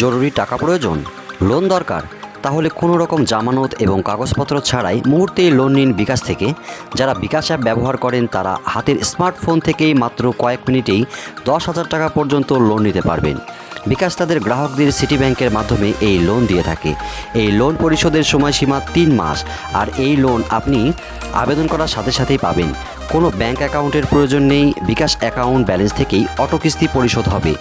জরুরি টাকা প্রয়োজন, লোন দরকার, তাহলে কোনো রকম জামানত এবং কাগজপত্র ছাড়াই মুহূর্তেই লোন নিন বিকাশ থেকে। যারা বিকাশ অ্যাপ ব্যবহার করেন তারা হাতের স্মার্টফোন থেকেই মাত্র কয়েক মিনিটেই 10,000 টাকা পর্যন্ত লোন নিতে পারবেন। বিকাশ তাদের গ্রাহকদের সিটি ব্যাংকের মাধ্যমে এই লোন দিয়ে থাকে। এই লোন পরিশোধের সময়সীমা 3 মাস, আর এই লোন আপনি আবেদন করার সাথে সাথেই পাবেন। কোনো ব্যাংক অ্যাকাউন্টের প্রয়োজন নেই, বিকাশ অ্যাকাউন্ট ব্যালেন্স থেকেই অটো কিস্তি পরিশোধ হবে।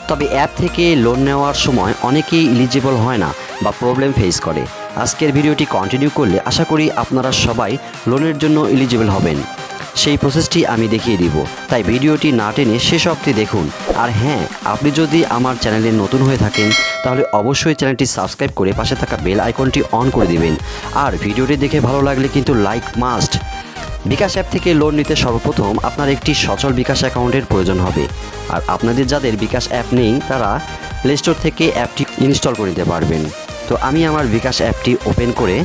তবে অ্যাপ থেকে লোন নেওয়ার সময় অনেকেই এলিজিবল হয় না বা প্রবলেম ফেস করে। আজকের ভিডিওটি কন্টিনিউ করলে আশা করি আপনারা সবাই লোনের জন্য এলিজিবল হবেন। সেই প্রসেসটি আমি দেখিয়ে দিব, তাই ভিডিওটি না টেনে শেষ অবধি দেখুন। আর হ্যাঁ, আপনি যদি আমার চ্যানেলে নতুন হয়ে থাকেন তাহলে অবশ্যই চ্যানেলটি সাবস্ক্রাইব করে পাশে থাকা বেল আইকনটি অন করে দিবেন। আর ভিডিওটি দেখে ভালো লাগলে কিন্তু লাইক মাস্ট। বিকাশ অ্যাপ থেকে লোন নিতে সর্বপ্রথম আপনার একটি সচল বিকাশ অ্যাকাউন্টের প্রয়োজন হবে। আর আপনাদের যাদের বিকাশ অ্যাপ নেই তারা প্লে স্টোর থেকে অ্যাপটি ইনস্টল করে নিতে পারবেন। তো আমি আমার বিকাশ অ্যাপটি ওপেন করে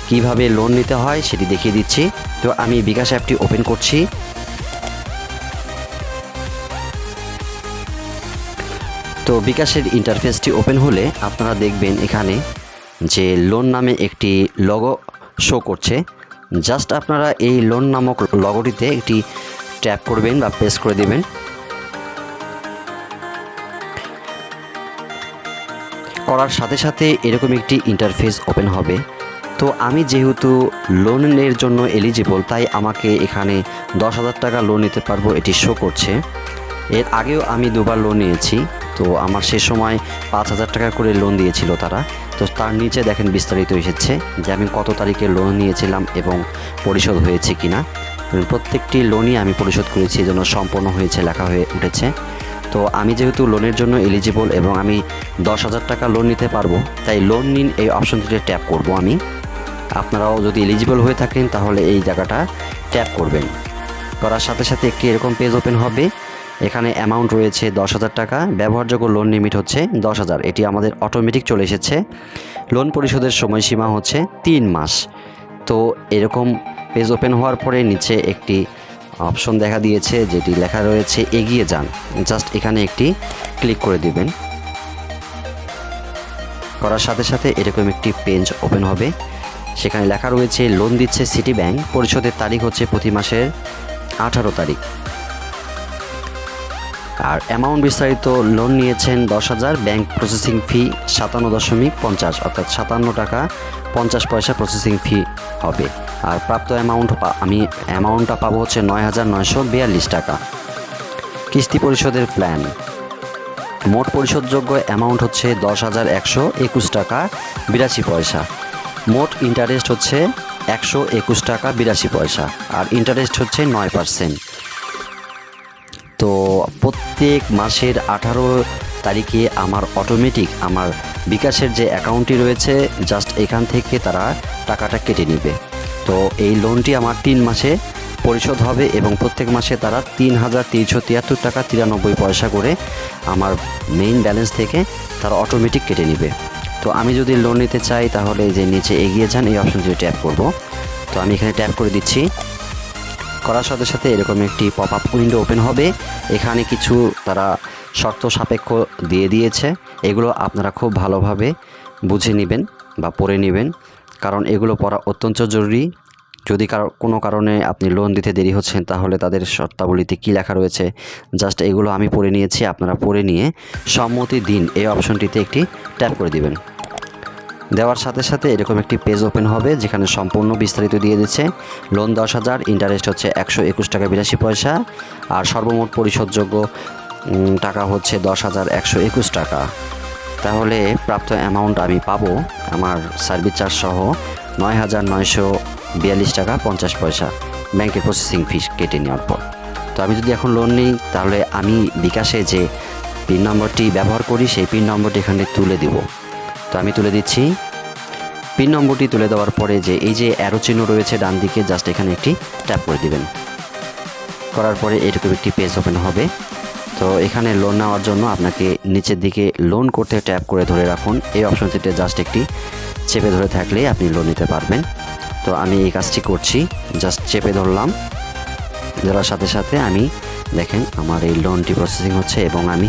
কিভাবে লোন নিতে হয় সেটি দেখিয়ে দিচ্ছি। তো আমি বিকাশ অ্যাপটি ওপেন করছি। তো বিকাশের ইন্টারফেসটি ওপেন হলে আপনারা দেখবেন এখানে যে লোন নামে একটি লোগো শো করছে। জাস্ট আপনারা এই লোন নামক লোগোটিতে একটি ট্যাপ করবেন বা প্রেস করে দেবেন। করার সাথে সাথে এরকম একটি ইন্টারফেস ওপেন হবে। তো আমি যেহেতু লোনের জন্য এলিজিবল তাই আমাকে এখানে 10,000 টাকা লোন নিতে পারবো এটি শো করছে। এর আগেও আমি দুবার লোন নিয়েছি, তো আমার সে সময় 5,000 টাকা করে লোন দিয়েছিল তারা। তো তার নিচে দেখেন বিস্তারিত এসেছে যে আমি কত তারিখে লোন নিয়েছিলাম এবং পরিশোধ হয়েছে কিনা। প্রত্যেকটি লোনই আমি পরিশোধ করেছি, এজন্য সম্পন্ন হয়েছে লেখা হয়ে উঠেছে। তো আমি যেহেতু লোনের জন্য এলিজিবল এবং আমি 10,000 টাকা লোন নিতে পারবো, তাই লোন নিন এই অপশনটিতে ট্যাপ করব আমি। আপনারাও যদি এলিজিবল হয়ে থাকেন তাহলে এই জায়গাটা ট্যাপ করবেন। করার সাথে সাথে একটি এরকম পেজ ওপেন হবে। এখানে অ্যামাউন্ট রয়েছে 10,000 টাকা, ব্যবহারযোগ্য লোন লিমিট হচ্ছে 10,000। এটি আমাদের অটোমেটিক চলে এসেছে। লোন পরিশোধের সময়সীমা হচ্ছে 3 মাস। তো এরকম পেজ ওপেন হওয়ার পরে নিচে একটি অপশন দেখা দিয়েছে যেটি লেখা রয়েছে এগিয়ে যান। জাস্ট এখানে একটি ক্লিক করে দিবেন। করার সাথে সাথে এরকম একটি পেজ ওপেন হবে। সেখানে লেখা রয়েছে লোন দিচ্ছে সিটি ব্যাংক, পরিশোধের তারিখ হচ্ছে প্রতি মাসের 18 তারিখ। আর অ্যামাউন্ট বিস্তারিত লোন নিয়েছেন 10,000, ব্যাংক প্রসেসিং ফি 57.50, অর্থাৎ 57 টাকা 50 পয়সা প্রসেসিং ফি হবে। আর প্রাপ্ত আমি অ্যামাউন্টটা পাবো হচ্ছে 9,942 টাকা। কিস্তি পরিশোধের প্ল্যান, মোট পরিশোধযোগ্য অ্যামাউন্ট হচ্ছে 10,121 টাকা 82 পয়সা। মোট ইন্টারেস্ট হচ্ছে 121 টাকা 82 পয়সা, আর ইন্টারেস্ট হচ্ছে 9%। তো প্রত্যেক মাসের 18 তারিখে আমার অটোমেটিক আমার বিকাশের যে অ্যাকাউন্টটি রয়েছে জাস্ট এখান থেকে তারা টাকাটা কেটে নেবে। তো এই লোনটি আমার 3 মাসে পরিশোধ হবে এবং প্রত্যেক মাসে তারা 3,373 টাকা 93 পয়সা করে আমার মেইন ব্যালেন্স থেকে তারা অটোমেটিক কেটে নেবে। তো আমি যদি লোন নিতে চাই তাহলে যে নিচে এগিয়ে যান এই অপশনটি ট্যাপ করব। তো আমি এখানে ট্যাপ করে দিচ্ছি। করার সাথে সাথে এরকম একটি পপ আপ উইন্ডো ওপেন হবে। এখানে কিছু তারা শর্ত সাপেক্ষ দিয়ে দিয়েছে, এগুলো আপনারা খুব ভালোভাবে বুঝে নেবেন বা পড়ে নেবেন, কারণ এগুলো পড়া অত্যন্ত জরুরি। যদি কোনো কারণে আপনি লোন দিতে দেরি হচ্ছেন তাহলে তাদের শর্তাবলীতে কী লেখা রয়েছে জাস্ট এগুলো আমি পড়ে নিয়েছি। আপনারা পড়ে নিয়ে সম্মতি দিন এই অপশনটিতে একটি ট্যাপ করে দিবেন। দেওয়ার সাথে সাথে এরকম একটি পেজ ওপেন হবে যেখানে সম্পূর্ণ বিস্তারিত দিয়ে দিচ্ছে। লোন 10,000, ইন্টারেস্ট হচ্ছে 121 টাকা 82 পয়সা, আর সর্বমোট পরিশোধযোগ্য টাকা হচ্ছে 10,121 টাকা। তাহলে প্রাপ্ত অ্যামাউন্ট আমি পাবো আমার সার্ভিস চার্জ সহ 9,942 টাকা 50 পয়সা ব্যাংকের প্রসেসিং ফি কেটে নেওয়ার পর। তো আমি যদি এখন লোন নিই তাহলে আমি বিকাশে যে পিন নম্বরটি ব্যবহার করি সেই পিন নম্বরটি এখানে তুলে দিব। তো আমি তুলে দিচ্ছি। পিন নম্বরটি তুলে দেওয়ার পরে যে এই যে অ্যারো চিহ্ন রয়েছে ডান দিকে জাস্ট এখানে একটি ট্যাপ করে দিবেন। করার পরে এরকম একটি পেজ ওপেন হবে। তো এখানে লোন নেওয়ার জন্য আপনাকে নিচের দিকে লোন করতে ট্যাপ করে ধরে রাখুন। এই অপশনটিতে জাস্ট একটি চেপে ধরে থাকলেই আপনি লোন নিতে পারবেন। তো আমি এই কাজটি করছি, জাস্ট চেপে ধরলাম। ধরার সাথে সাথে আমি দেখেন আমার এই লোনটি প্রসেসিং হচ্ছে এবং আমি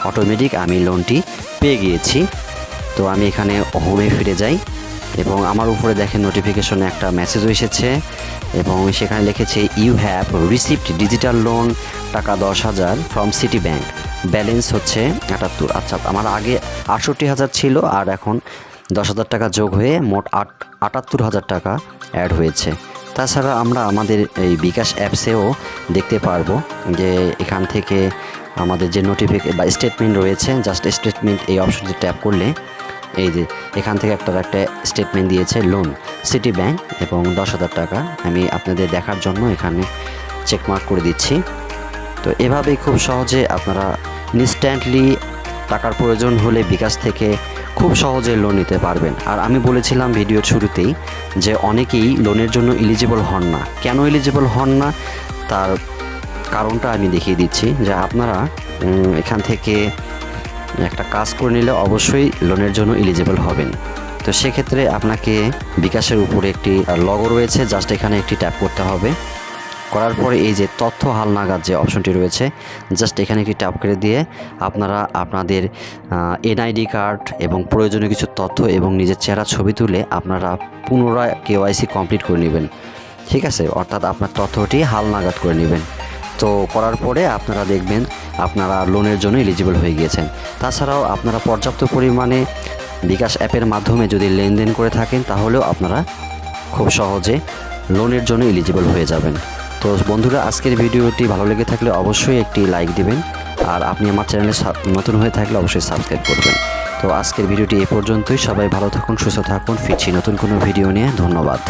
অটোমেটিক আমি লোনটি পেয়ে গিয়েছি। তো আমি এখানে হোমে ফিরে যাই এবং আমার উপরে দেখেন নোটিফিকেশনে একটা মেসেজও এসেছে এবং সেখানে লিখেছে you have received digital loan টাকা 10,000 ফ্রম সিটি ব্যাংক, ব্যালেন্স হচ্ছে 78। আচ্ছা, আমার আগে 68,000 ছিল আর এখন 10,000 টাকা যোগ হয়ে মোট 78,000 টাকা অ্যাড হয়েছে। তাছাড়া আমরা আমাদের এই বিকাশ অ্যাপসেও দেখতে পারবো যে এখান থেকে আমাদের যে বা স্টেটমেন্ট রয়েছে, জাস্ট স্টেটমেন্ট এই অপশনটি ট্যাপ করলে এই যে এখান থেকে একটা স্টেটমেন্ট দিয়েছে লোন সিটি ব্যাংক এবং 10,000 টাকা। আমি আপনাদের দেখার জন্য এখানে চেকমার্ক করে দিচ্ছি। তো এভাবেই খুব সহজে আপনারা ইনস্ট্যান্টলি টাকার প্রয়োজন হলে বিকাশ থেকে খুব সহজে লোন নিতে পারবেন। আর আমি বলেছিলাম ভিডিওর শুরুতেই যে অনেকেই লোনের জন্য এলিজিবল হন না। কেন এলিজিবল হন না তার কারণটা আমি দেখিয়ে দিচ্ছি, যে আপনারা এখান থেকে একটা কাজ করে নিলে অবশ্যই লোনের জন্য এলিজিবল হবেন। তো সেক্ষেত্রে আপনাকে বিকাশের উপরে একটি লগো রয়েছে, জাস্ট এখানে একটি ট্যাপ করতে হবে। করার পরে এই যে তথ্য হালনাগাদ যে অপশনটি রয়েছে, জাস্ট এখানে একটি ট্যাপ করে দিয়ে আপনারা আপনাদের এনআইডি কার্ড এবং প্রয়োজনীয় কিছু তথ্য এবং নিজের চেহারা ছবি তুলে আপনারা পুনরায় কেওয়াইসি কমপ্লিট করে নেবেন। ঠিক আছে, অর্থাৎ আপনার তথ্যটি হালনাগাদ করে নেবেন। তো করার পরে আপনারা দেখবেন আপনারা লোনের জন্য এলিজিবল হয়ে গিয়েছেন। তাছাড়াও আপনারা পর্যাপ্ত পরিমাণে বিকাশ অ্যাপের মাধ্যমে যদি লেনদেন করে থাকেন তাহলেও আপনারা খুব সহজে লোনের জন্য এলিজিবল হয়ে যাবেন। তো বন্ধুরা, আজকের ভিডিওটি ভালো লেগে থাকলে অবশ্যই একটি লাইক দিবেন, আর আপনি আমার চ্যানেলে নতুন হয়ে থাকলে অবশ্যই সাবস্ক্রাইব করবেন। তো আজকের ভিডিওটি এ পর্যন্তই। সবাই ভালো থাকুন, সুস্থ থাকুন। ফিরছি নতুন কোনো ভিডিও নিয়ে। ধন্যবাদ।